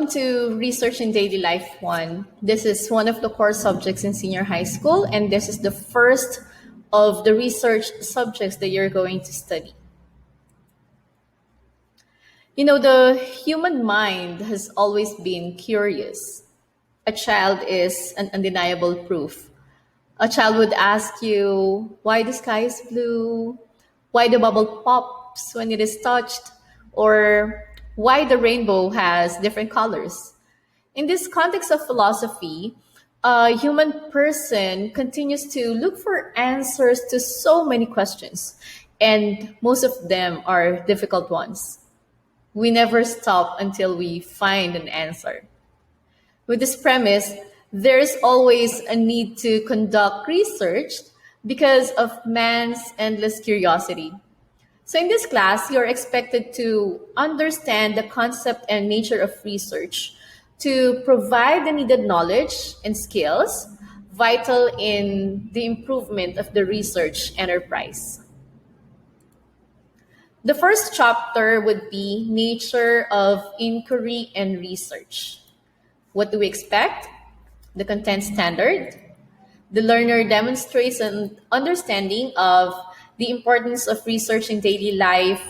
Welcome to Research in Daily Life 1. This is one of the core subjects in senior high school, and this is the first of the research subjects that you're going to study. You know, the human mind has always been curious. A child is an undeniable proof. A child would ask you why the sky is blue, why the bubble pops when it is touched, or why the rainbow has different colors. In this context of philosophy, a human person continues to look for answers to so many questions, and most of them are difficult ones. We never stop until we find an answer. With this premise, there is always a need to conduct research because of man's endless curiosity. So in this class, you're expected to understand the concept and nature of research, to provide the needed knowledge and skills vital in the improvement of the research enterprise. The first chapter would be Nature of Inquiry and Research. What do we expect? The content standard. The learner demonstrates an understanding of the importance of research in daily life,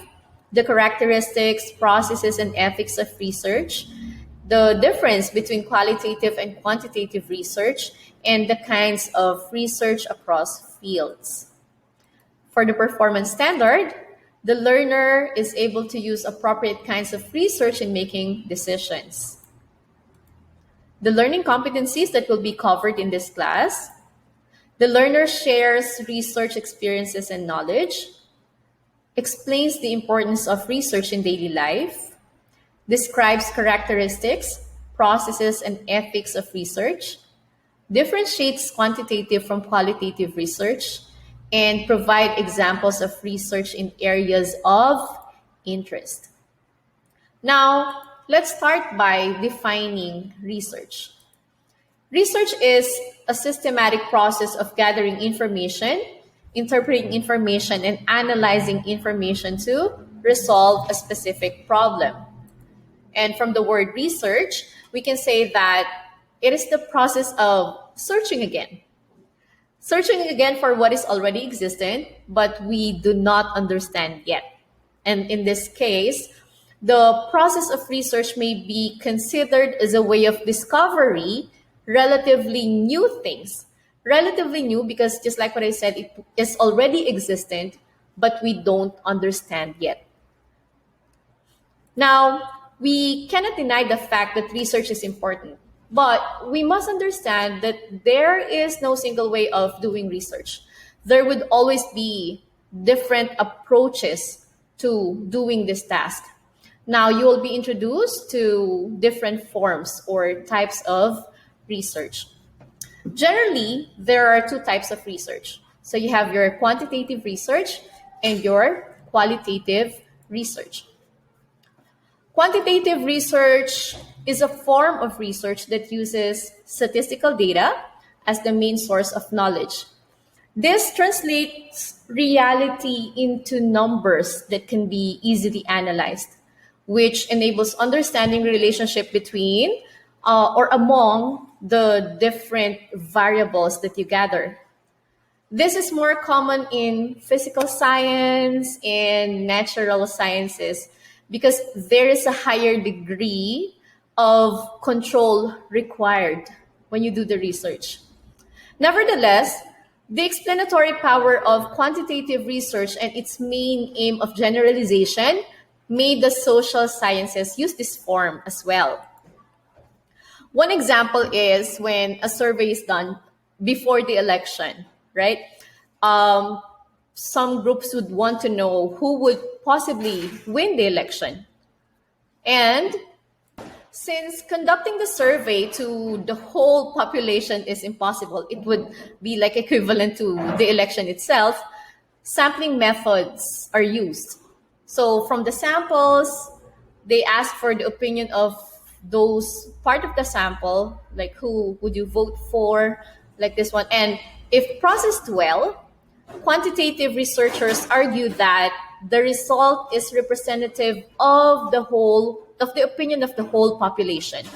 the characteristics, processes, and ethics of research, the difference between qualitative and quantitative research, and the kinds of research across fields. For the performance standard, the learner is able to use appropriate kinds of research in making decisions. The learning competencies that will be covered in this class: the learner shares research experiences and knowledge, explains the importance of research in daily life, describes characteristics, processes, and ethics of research, differentiates quantitative from qualitative research, and provide examples of research in areas of interest. Now, let's start by defining research. Research is a systematic process of gathering information, interpreting information, and analyzing information to resolve a specific problem. And from the word research, we can say that it is the process of searching again. Searching again for what is already existent, but we do not understand yet. And in this case, the process of research may be considered as a way of discovery relatively new things. Relatively new because, just like what I said, it is already existent, but we don't understand yet. Now, we cannot deny the fact that research is important, but we must understand that there is no single way of doing research. There would always be different approaches to doing this task. Now, you will be introduced to different forms or types of research. Generally, there are two types of research. So you have your quantitative research and your qualitative research. Quantitative research is a form of research that uses statistical data as the main source of knowledge. This translates reality into numbers that can be easily analyzed, which enables understanding the relationship between or among the different variables that you gather. This is more common in physical science and natural sciences because there is a higher degree of control required when you do the research. Nevertheless, the explanatory power of quantitative research and its main aim of generalization made the social sciences use this form as well. One example is when a survey is done before the election, right? Some groups would want to know who would possibly win the election. And since conducting the survey to the whole population is impossible, it would be like equivalent to the election itself, sampling methods are used. So from the samples, they ask for the opinion of those part of the sample, like who would you vote for, like this one. And if processed well, quantitative researchers argue that the result is representative of the whole of the opinion of the whole population.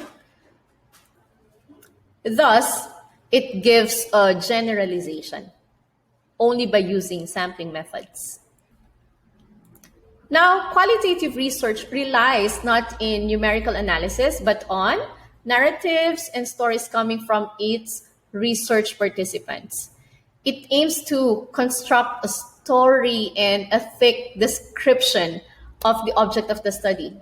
Thus, it gives a generalization only by using sampling methods. Now, qualitative research relies not in numerical analysis, but on narratives and stories coming from its research participants. It aims to construct a story and a thick description of the object of the study.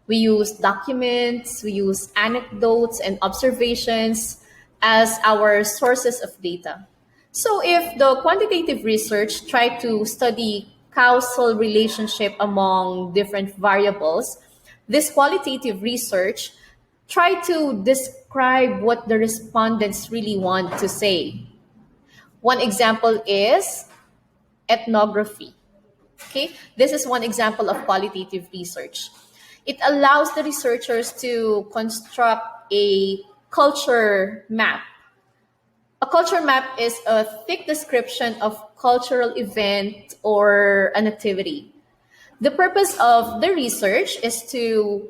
We use documents, we use anecdotes and observations as our sources of data. So if the quantitative research try to study causal relationship among different variables, this qualitative research try to describe what the respondents really want to say. One example is ethnography. Okay, this is one example of qualitative research. It allows the researchers to construct a culture map. A culture map is a thick description of cultural event or an activity. The purpose of the research is to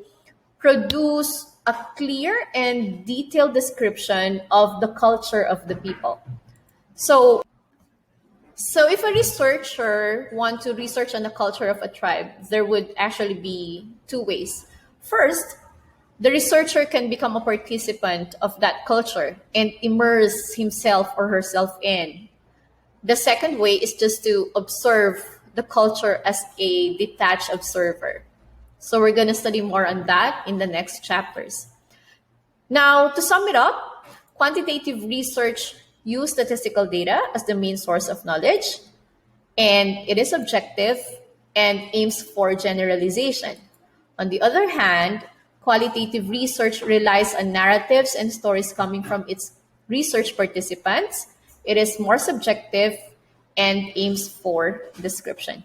produce a clear and detailed description of the culture of the people. So if a researcher want to research on the culture of a tribe, there would actually be two ways. First, the researcher can become a participant of that culture and immerse himself or herself in. The second way is just to observe the culture as a detached observer. So we're going to study more on that in the next chapters. Now, to sum it up, quantitative research uses statistical data as the main source of knowledge, and it is objective and aims for generalization. On the other hand, qualitative research relies on narratives and stories coming from its research participants. It is more subjective and aims for description.